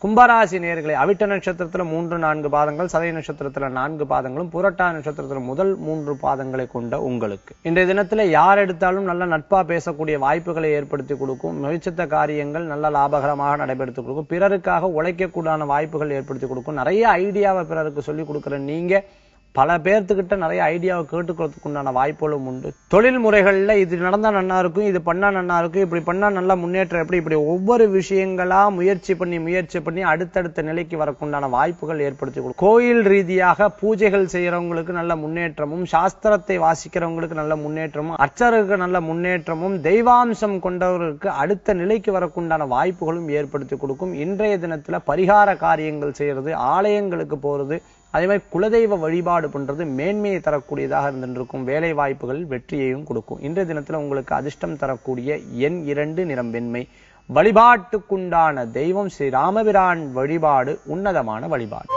கும்பராசி நேயர்களே, அவிட்ட நட்சத்திரத்துல 3-4 பாதங்கள், சதய நட்சத்திரத்துல 4 பாதங்களும், புரட்டாதி நட்சத்திரத்துல முதல் 3 பாதங்களை கொண்ட உங்களுக்கு இன்றைய தினத்துல யார் எடுத்தாலும் நல்ல நட்பா பேசக்கூடிய வாய்ப்புகளை ஏற்படுத்தி கொடுக்கும். முயற்சித்த காரியங்கள் நல்ல லாபகரமாக நடைபெறுத்தி கொடுக்கும். பிறருக்காக உழைக்கக்கூடான வாய்ப்புகள் ஏற்படுத்தி கொடுக்கும். நிறைய ஐடியாவை பிறருக்கு சொல்லிக் கொடுக்கிற நீங்க பல பேர்த்துக்கிட்ட நிறைய ஐடியாவை கேட்டுக்கிறதுக்கு உண்டான வாய்ப்புகளும் உண்டு. தொழில் முறைகள்ல இது நடந்தா நல்லா இருக்கும், இது பண்ணா நல்லா இருக்கும், இப்படி பண்ணா நல்லா முன்னேற்றம், எப்படி இப்படி ஒவ்வொரு விஷயங்களா முயற்சி பண்ணி அடுத்தடுத்த நிலைக்கு வரக்குண்டான வாய்ப்புகள் ஏற்படுத்தி கொடுக்கும். கோயில் ரீதியாக பூஜைகள் செய்யறவங்களுக்கு நல்ல முன்னேற்றமும், சாஸ்திரத்தை வாசிக்கிறவங்களுக்கு நல்ல முன்னேற்றமும், அர்ச்சகருக்கு நல்ல முன்னேற்றமும், தெய்வாம்சம் கொண்டவர்களுக்கு அடுத்த நிலைக்கு வரக்குண்டான வாய்ப்புகளும் ஏற்படுத்தி கொடுக்கும். இன்றைய தினத்துல பரிகார காரியங்கள் செய்யறது, ஆலயங்களுக்கு போறது, அதே மாதிரி குலதெய்வ வழிபாடு பண்றது மேன்மையை தரக்கூடியதாக இருந்திருக்கும். வேலை வாய்ப்புகளில் வெற்றியையும் கொடுக்கும். இன்றைய தினத்துல உங்களுக்கு அதிர்ஷ்டம் தரக்கூடிய எண் 2, நிறம் வெண்மை. வழிபாட்டுக்குண்டான தெய்வம் ஸ்ரீ ராமபிரான் வழிபாடு உன்னதமான வழிபாடு.